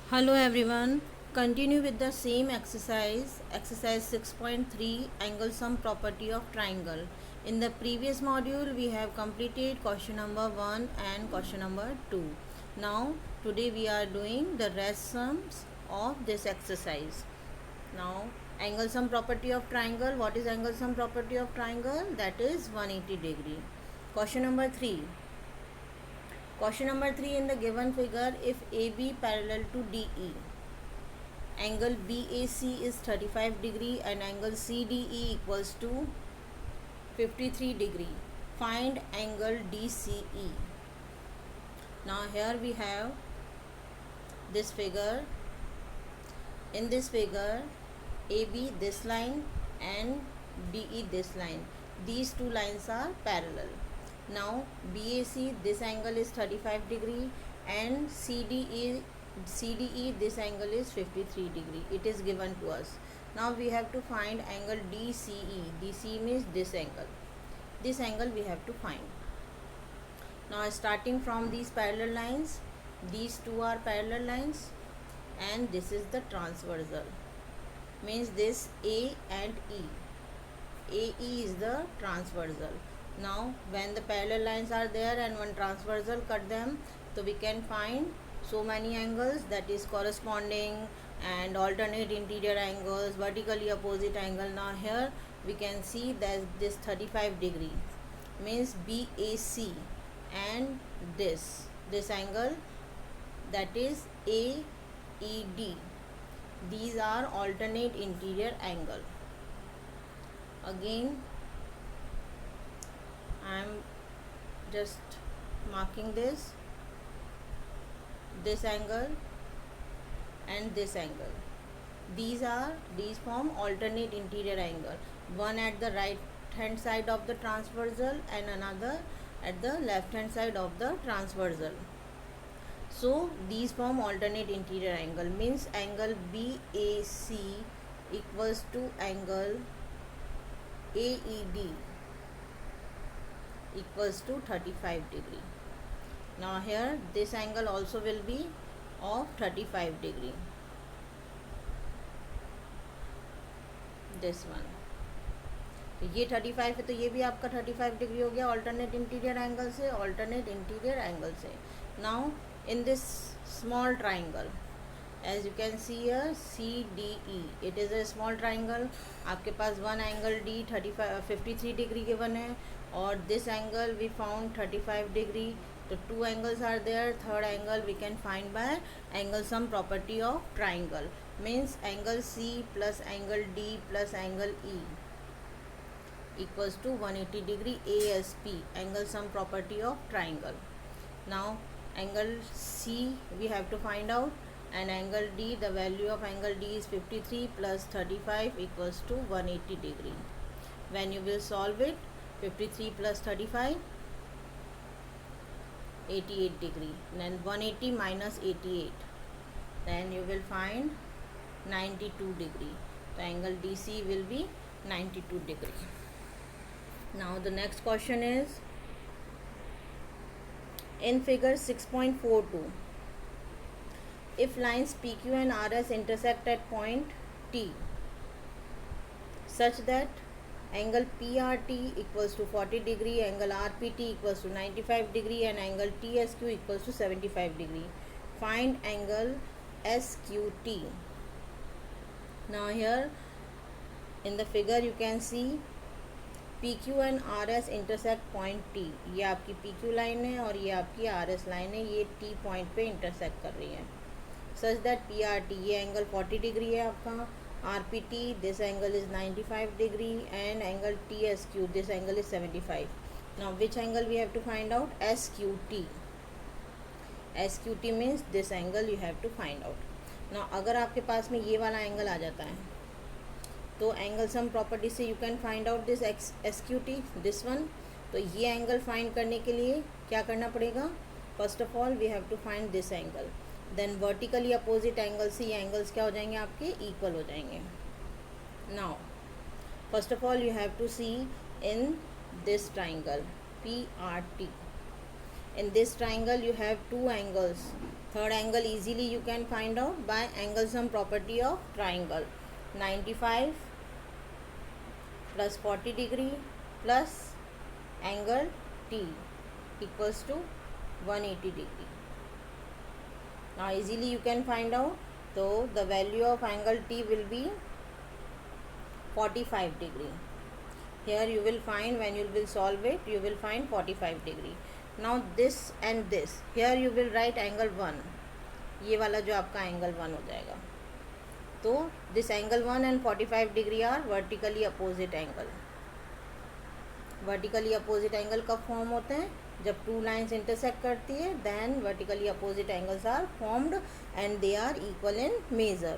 Hello everyone. Continue with the same exercise 6.3 angle sum property of triangle. In the previous module we have completed question number 1 and question number 2. Now today we are doing the rest sums of this exercise. Now angle sum property of triangle. What is angle sum property of triangle? That is 180 degree. Question number 3. Question number 3, in the given figure, if AB parallel to DE, angle BAC is 35 degree and angle CDE equals to 53 degree. Find angle DCE. Now here we have this figure. In this figure, AB this line and DE this line. These two lines are parallel. Now BAC this angle is 35 degree and CDE this angle is 53 degree. It is given to us. Now we have to find angle DCE. DCE means this angle. This angle we have to find. Now starting from these parallel lines, these two are parallel lines and this is the transversal. Means this A and E. AE is the transversal. Now when the parallel lines are there and one transversal cut them, so we can find so many angles, that is corresponding and alternate interior angles, vertically opposite angle. Now here we can see that this 35 degree means BAC and this angle, that is AED. These are alternate interior angle. Again I am just marking this angle and this angle. These form alternate interior angle. One at the right hand side of the transversal and another at the left hand side of the transversal. So these form alternate interior angle, means angle BAC equals to angle AED equals to 35 degree. Now here this angle also will be of 35 degree. This one, तो ये 35 है तो ये भी आपका 35 degree हो गया alternate interior angle से. Now in this small triangle, as you can see here, CDE, it is a small triangle. आपके पास one angle D 53 degree given है और this angle we found 35 degree. So two angles are there. Third angle we can find by angle sum property of triangle, means angle C plus angle D plus angle E equals to 180 degree ASP, angle sum property of triangle. Now angle C we have to find out, and angle D, the value of angle D is 53 plus 35 equals to 180 degree. When you will solve it, 53 plus 35, 88 degree, then 180 minus 88, then you will find 92 degree. So angle DC will be 92 degree. Now the next question is, in figure 6.42, if lines PQ and RS intersect at point T such that angle PRT equals to 40 degree, angle RPT equals to 95 degree and angle TSQ equals to 75 degree. Find angle SQT. Now here in the figure you can see PQ and RS intersect point T. ये आपकी PQ line है और ये आपकी RS line है, ये T point पे intersect कर रही है. Such that PRT, ये एंगल 40 डिग्री है आपका, RPT this angle is 95 degree and angle TSQ this angle is 75. Now which angle we have to find out? SQT. SQT means this angle you have to find out. Now अगर आपके पास में ये वाला angle आ जाता है तो angle sum property से you can find out this SQT, this one. तो ये एंगल फाइंड करने के लिए क्या करना पड़ेगा? First of all we have to find this angle, then vertically opposite angle से ये एंगल्स क्या हो जाएंगे? आपके इक्वल हो जाएंगे. Now first of all you have to see in this triangle PRT, In this triangle you have two angles. Third angle easily you can find out by angle sum property of triangle. 95 plus 40 degree plus angle T equals to 180 degree. Now easily you can find out. So the value of angle T will be 45 degree. Here you will find, when you will solve it, you will find 45 degree. Now this and this, here you will write angle 1. ये वाला जो आपका angle 1 हो जाएगा. तो this angle 1 and 45 degree are vertically opposite angle. Vertically opposite angle कब form होते हैं? जब two lines intersect करती है, then vertically opposite angles are formed and they are equal in measure.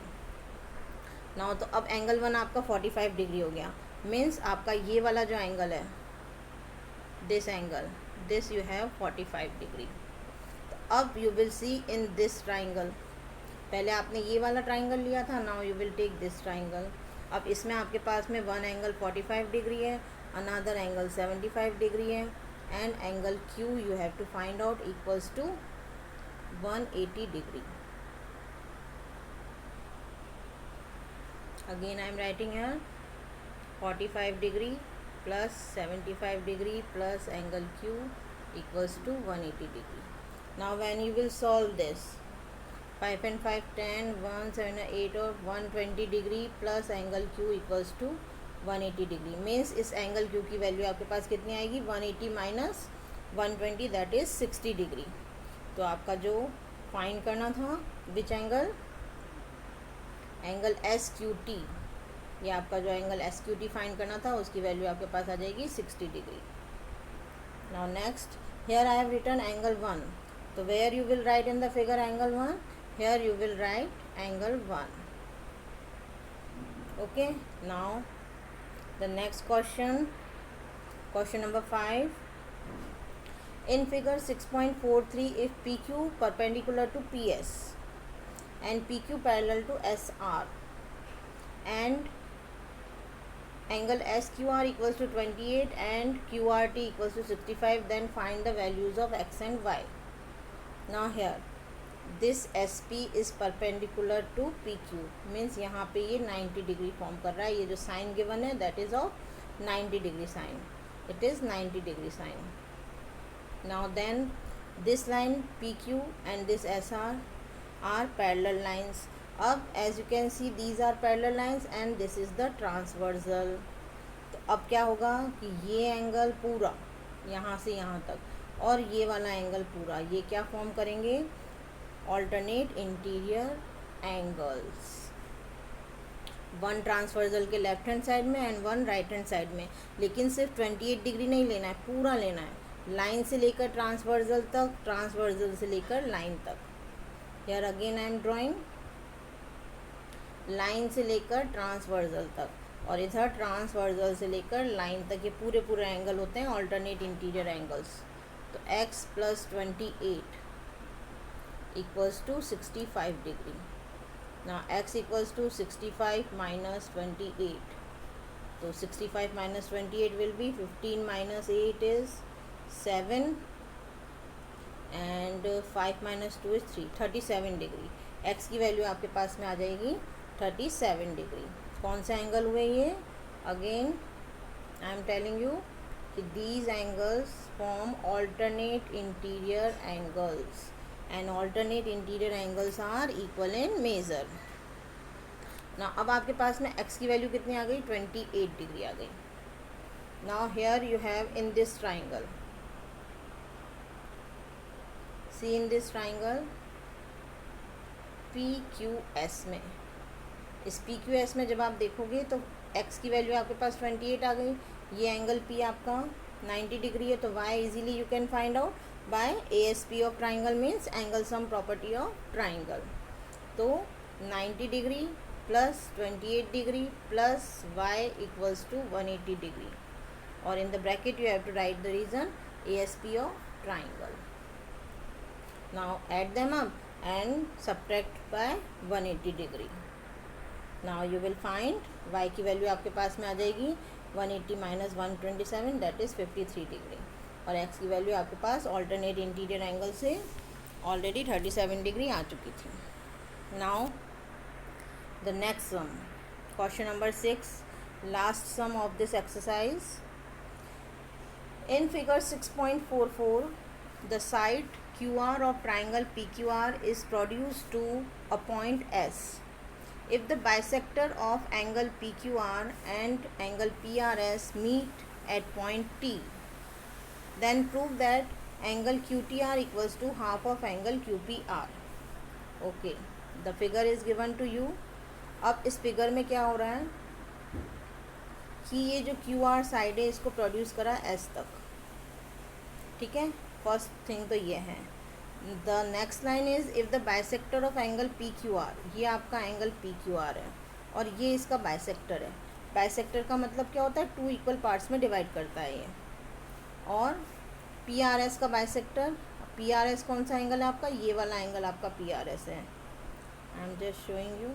Now तो अब angle 1 आपका 45 degree हो गया. Means आपका ये वाला जो angle है, this angle, this you have 45 degree. तो अब you will see in this triangle, पहले आपने ये वाला triangle लिया था, now you will take this triangle. अब इसमें आपके पास में one angle 45 degree है, another angle 75 degree है, and angle Q you have to find out equals to 180 degree. Again I am writing here 45 degree plus 75 degree plus angle Q equals to 180 degree. Now when you will solve this, 5 and 5 10, 1 7 8 or 120 degree plus angle Q equals to 180 degree. Means इस angle Q की value आपके पास कितनी आएगी? 180 minus 120, that is 60 degree. तो आपका जो find करना था, विच एंगल? Angle SQT. ये आपका जो एंगल SQT फाइंड करना था, उसकी वैल्यू आपके पास आ जाएगी 60 degree. Now next, here I have written angle 1. तो where you will write in the figure angle 1? Here you will write angle 1. Okay. Now the next question, question number 5. In figure 6.43, if PQ perpendicular to PS and PQ parallel to SR and angle SQR equals to 28 and QRT equals to 65, then find the values of X and Y. Now here this SP is perpendicular to PQ, means यहाँ पे ये 90 degree form कर रहा है. ये जो sign given है that is of 90 degree sine. It is 90 degree sine. Now then this line PQ and this SR are parallel lines. अब as you can see these are parallel lines and this is the transversal. तो अब क्या होगा कि ये angle पूरा यहाँ से यहाँ तक और ये वाला एंगल पूरा, ये क्या फॉर्म करेंगे? alternate interior angles. One transversal के लेफ्ट हैंड साइड में and one right hand side में. लेकिन सिर्फ 28 डिग्री नहीं लेना है, पूरा लेना है. लाइन से लेकर ट्रांसवर्सल तक, ट्रांसवर्सल से लेकर लाइन तक. Here again I M drawing line से लेकर ट्रांसवर्सल तक, और इधर ट्रांसवर्सल से लेकर लाइन तक. ये पूरे पूरे एंगल होते हैं ऑल्टरनेट इंटीरियर एंगल्स. तो x + 28 equals to 65 degree. Now x equals to 65 minus 28. तो 65 minus 28 will be 15 minus 8 is 7 and 5 minus 2 is 3, 37 degree. x की वैल्यू आपके पास में आ जाएगी 37 डिग्री. कौन सा एंगल हुए ये? Again I am telling you कि these angles form alternate interior angles and alternate interior angles are equal in measure. ना अब आपके पास में x की वैल्यू कितनी आ गई? 28 डिग्री आ गई. Now here you have in this triangle, see in this triangle PQS में, इस PQS में जब आप देखोगे तो x की वैल्यू आपके पास 28 आ गई. ये एंगल P आपका 90 डिग्री है. तो y easily you can find out by ASP of triangle, means angle sum property of triangle. तो 90 degree plus 28 degree plus y equals to 180 degree, और in the bracket you have to write the reason ASP of triangle. Now add them up and subtract by 180 degree. Now you will find y की value आपके पास में आ जाएगी 180 minus 127, that is 53 degree. और x की value आपके पास alternate interior angle से already 37 degree आ चुकी थी. Now the next sum, question number 6, last sum of this exercise. In figure 6.44, the side QR of triangle PQR is produced to a point S. If the bisector of angle PQR and angle PRS meet at point T, then prove that angle QTR equals to half of angle QPR. Okay, the figure is given to you. अब इस figure में क्या हो रहा है कि ये जो QR साइड है इसको प्रोड्यूस करा S तक. ठीक है, फर्स्ट थिंग तो ये है. The next line is if the bisector of angle P Q R, ये आपका एंगल पी क्यू आर है और ये इसका बाइसेक्टर है. बाइसेक्टर का मतलब क्या होता है, 2 इक्वल पार्ट्स में डिवाइड करता है ये. और पी आर एस का बाइसेक्टर, पी आर एस कौन सा एंगल है आपका, ये वाला एंगल आपका पी आर एस है. I am just showing you,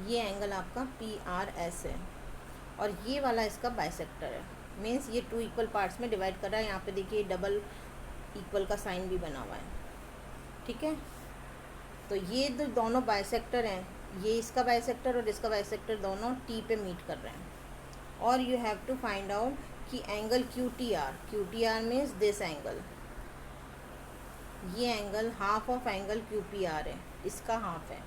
ये एंगल आपका पी आर एस है और ये वाला इसका बाइसेक्टर है. मीन्स ये 2 इक्वल पार्ट्स में डिवाइड कर रहा है. यहाँ पे देखिए डबल इक्वल का साइन भी बना हुआ है. ठीक है, तो ये जो दोनों बाइसेक्टर हैं, ये इसका बाइसेक्टर और इसका बाइसेक्टर दोनों टी पे मीट कर रहे हैं. और you have to find out कि angle Q T R means this angle, ये angle half of angle Q P R है, इसका हाफ है.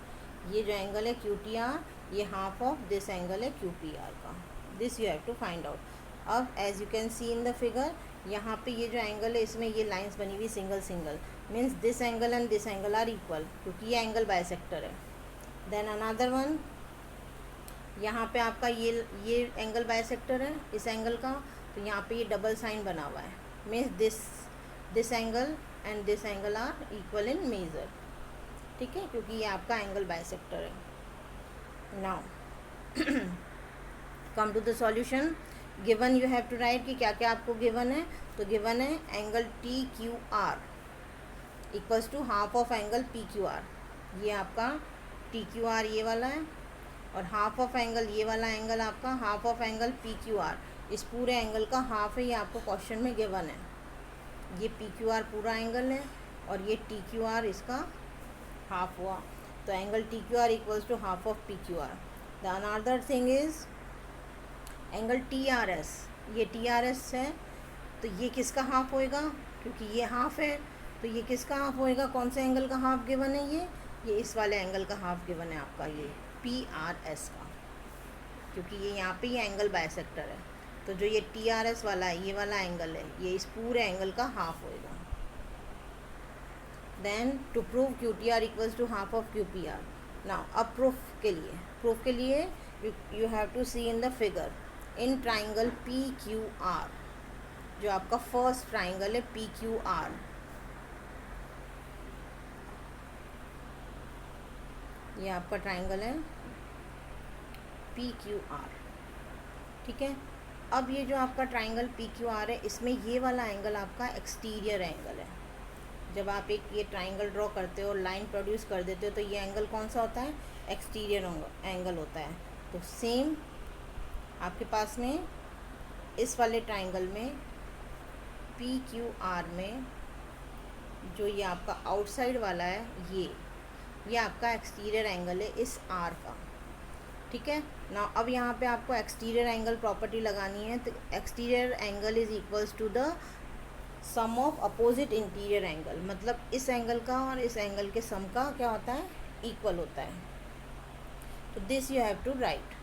ये जो एंगल है क्यू टी आर, ये हाफ ऑफ दिस एंगल है क्यू पी आर का. This you have to find out. अब as you can see in the figure, यहाँ पे ये जो एंगल है इसमें ये लाइंस बनी हुई single single, means this angle and this angle are equal क्योंकि ये एंगल बाइसेक्टर है. देन अनदर वन, यहाँ पे आपका ये एंगल बाइसेक्टर है इस एंगल का, तो यहाँ पे ये डबल साइन बना हुआ है. Means this angle and this angle are equal in measure. ठीक है, क्योंकि ये आपका एंगल बाइसेक्टर है. Now come to the solution. Given you have to write कि क्या क्या आपको गिवन है. तो गिवन है angle T Q R equals to half of angle P Q R. ये आपका टी क्यू आर ये वाला है और हाफ ऑफ एंगल ये वाला एंगल आपका half of angle P Q are. इस पूरे एंगल का हाफ है, ये आपको क्वेश्चन में गिवन है. ये पी क्यू आर पूरा एंगल है और ये टी क्यू आर इसका हाफ हुआ. तो angle T Q R equals to half of P Q R. The another thing is angle T R S, ये टी आर एस है तो ये किसका हाफ होएगा, क्योंकि ये हाफ है तो ये किसका हाफ होएगा, कौन से एंगल का हाफ गिवन है, ये इस वाले एंगल का हाफ गिवन है आपका, ये पी आर एस का, क्योंकि ये यहाँ पे ये एंगल बाइसेक्टर है. तो जो ये टी आर एस वाला है, ये वाला एंगल है, ये इस पूरे एंगल का हाफ होएगा. Then to prove Q T R equals to half of Q P R. Now अब प्रूफ के लिए you have to see in the figure in triangle P Q R, जो आपका फर्स्ट ट्राइंगल है पी क्यू आर. ये आपका triangle है पी क्यू आर. ठीक है, अब ये जो आपका ट्राइंगल पी क्यू आर है, इसमें ये वाला एंगल आपका एक्सटीरियर एंगल है. जब आप एक ये ट्राइंगल ड्रॉ करते हो और लाइन प्रोड्यूस कर देते हो तो ये एंगल कौन सा होता है, एक्सटीरियर एंगल होता है. तो सेम आपके पास में इस वाले ट्राइंगल में पी क्यू आर में जो ये आपका आउटसाइड वाला है, ये आपका एक्सटीरियर एंगल है इस आर का. ठीक है ना. अब यहाँ पे आपको एक्सटीरियर एंगल प्रॉपर्टी लगानी है. तो exterior angle is equals to the sum of opposite interior angle, मतलब इस एंगल का और इस एंगल के सम का क्या होता है, इक्वल होता है. तो this you have to write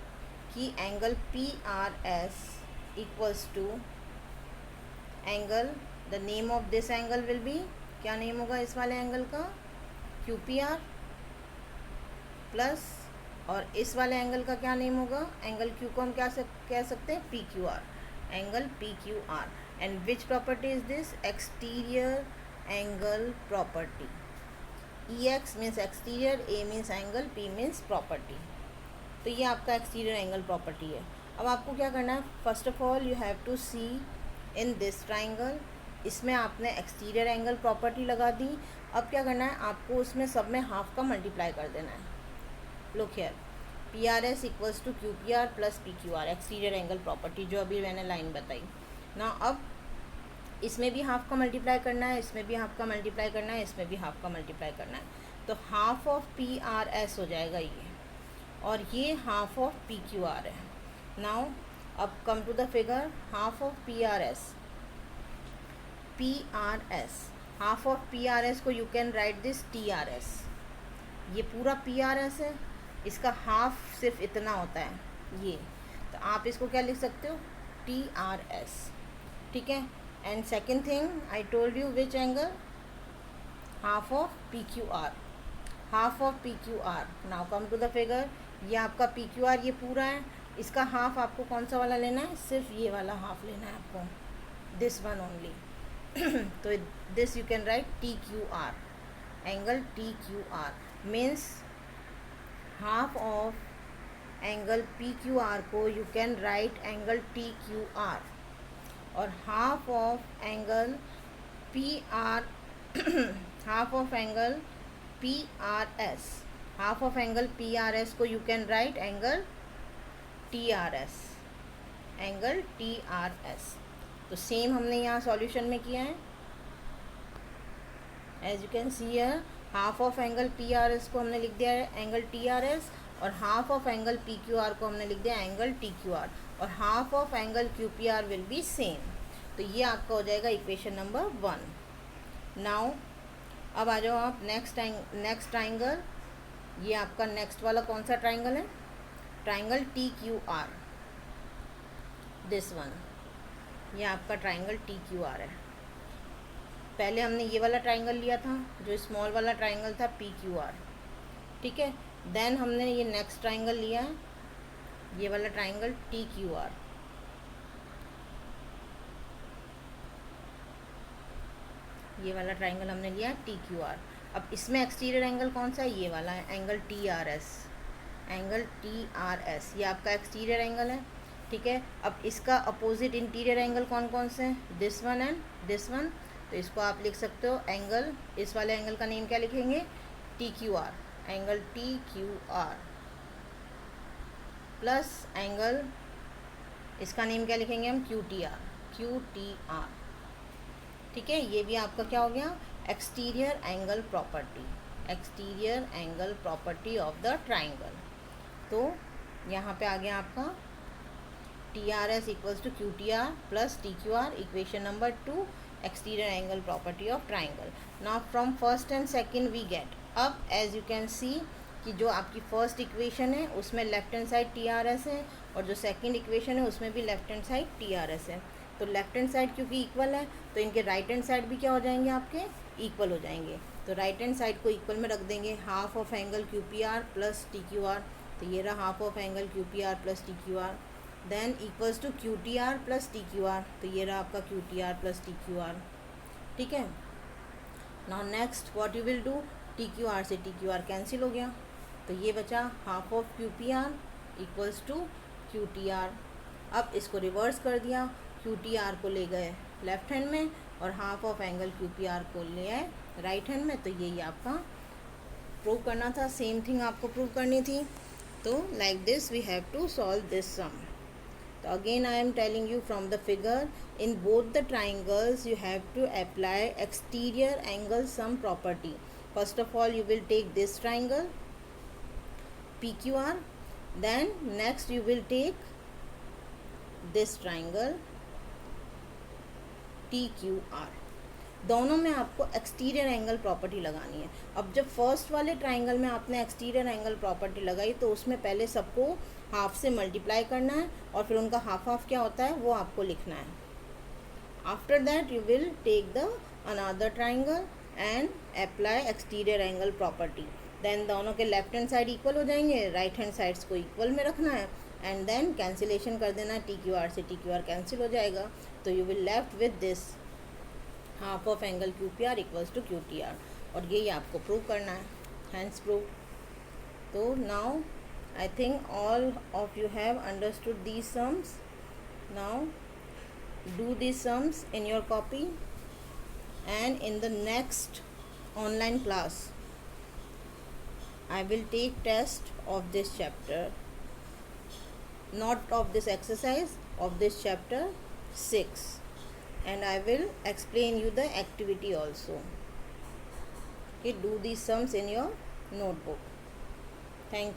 कि angle P R S equals to angle, the name of this angle will be, क्या नेम होगा इस वाले एंगल का, क्यू पी आर प्लस, और इस वाले एंगल का क्या नेम होगा, एंगल क्यू को हम क्या कह सकते हैं, P Q R, angle P Q are. And which property is this, exterior angle property. E x means exterior, A means angle, P means property. तो ये आपका एक्सटीरियर एंगल प्रॉपर्टी है. अब आपको क्या करना है, first of all you have to see in this triangle, इसमें आपने एक्सटीरियर एंगल प्रॉपर्टी लगा दी. अब क्या करना है, आपको उसमें सब में हाफ का मल्टीप्लाई कर देना है. Look here, P R S equals to Q P R plus P Q R, exterior angle property जो अभी मैंने लाइन बताई ना. अब इसमें भी हाफ का मल्टीप्लाई करना है, इसमें भी हाफ का मल्टीप्लाई करना है, इसमें भी हाफ का मल्टीप्लाई करना है, तो half of P R S हो जाएगा ये, और ये half of P Q R है. नाउ अब come to the figure. Half of P R S, half of P R S को you can write this T R S. ये पूरा पी आर एस है, इसका हाफ सिर्फ इतना होता है ये, तो आप इसको क्या लिख सकते हो, टी आर एस. ठीक है. And second thing I told you which angle, half of P Q R, half of P Q R. Now come to the figure. ये आपका पी क्यू आर ये पूरा है, इसका हाफ आपको कौन सा वाला लेना है, सिर्फ ये वाला हाफ लेना है आपको, दिस वन ओनली. तो this you can write T Q R, angle T Q R means half of angle P Q R को you can write angle T Q R, और half of angle P R half of angle P R S, half of angle P R S को you can write angle T R S, angle T R S. तो same हमने यहाँ solution में किया है. As you can see here, half of angle P R S को हमने लिख दिया है एंगल टी आर एस, और half of angle P Q R को हमने लिख दिया एंगल टी क्यू आर, और half of angle Q P R will be same. तो ये आपका हो जाएगा इक्वेशन नंबर 1. नाउ अब आ जाओ आप नेक्स्ट ट्राइंगल. ये आपका नेक्स्ट वाला कौन सा ट्राइंगल है, triangle T Q are, this one. ये आपका ट्राइंगल टी क्यू आर है. पहले हमने ये वाला ट्राइंगल लिया था जो स्मॉल वाला ट्राइंगल था पी क्यू आर. ठीक है. देन हमने ये नेक्स्ट ट्राइंगल लिया है, ये वाला ट्राइंगल टी क्यू आर. ये वाला ट्राइंगल हमने लिया टी क्यू आर. अब इसमें एक्सटीरियर एंगल कौन सा है, ये वाला है angle T R S, angle T R S. ये आपका एक्सटीरियर एंगल है. ठीक है. अब इसका अपोजिट इंटीरियर एंगल कौन कौन से हैं, this one and this one. तो इसको आप लिख सकते हो एंगल, इस वाले एंगल का नेम क्या लिखेंगे, T Q R, angle T Q R, plus angle इसका नेम क्या लिखेंगे हम, Q T R, Q T R. ठीक है. ये भी आपका क्या हो गया, exterior angle property, exterior angle property of the triangle. तो यहाँ पे आ गया आपका T R S equals to Q T R plus T Q R, equation number 2, exterior angle property of triangle. Now from first and second we get, अब as you can सी कि जो आपकी फर्स्ट इक्वेशन है उसमें left hand side T R S है, और जो second equation है उसमें भी left hand side T R S है. तो लेफ्ट हैंड साइड क्योंकि इक्वल है तो इनके राइट हैंड साइड भी क्या हो जाएंगे, आपके इक्वल हो जाएंगे. तो राइट हैंड साइड को इक्वल में रख देंगे, half of angle Q P R plus T Q R. तो ये रहा half of angle Q P R plus T Q R, then equals to Q T R plus T Q R. तो ये रहा आपका Q T R plus T Q R. ठीक है. Now next what you will do, T Q R से T Q R cancel हो गया, तो ये बचा half of Q P R equals to Q T R. अब इसको रिवर्स कर दिया, क्यू टी आर को ले गए लेफ्ट हैंड में और half of angle Q P are को ले आए राइट हैंड में. तो यही आपका प्रूव करना था, सेम थिंग आपको प्रूव करनी थी. तो like this we have to solve this sum. So again I am telling you from the figure, in both the triangles you have to apply exterior angle sum property. First of all you will take this triangle PQR, then next you will take this triangle TQR. दोनों में आपको exterior angle property लगानी है. अब जब first वाले triangle में आपने एक्सटीरियर एंगल प्रॉपर्टी लगाई तो उसमें पहले सबको हाफ से मल्टीप्लाई करना है और फिर उनका हाफ हाफ क्या होता है वो आपको लिखना है. After that you will take the another triangle and apply exterior angle property. Then दोनों के लेफ्ट हैंड साइड इक्वल हो जाएंगे, राइट हैंड साइड्स को इक्वल में रखना है एंड देन कैंसिलेशन कर देना, टी क्यू आर से टी क्यू आर कैंसिल हो जाएगा. तो you will left with this half of angle Q P R equals to Q T R. और यही आपको प्रूव करना है, हैंस प्रूव. तो now I think all of you have understood these sums. Now do these sums in your copy, and in the next online class I will take test of this chapter, not of this exercise, of this chapter 6. and I will explain you the activity also. Okay, do these sums in your notebook.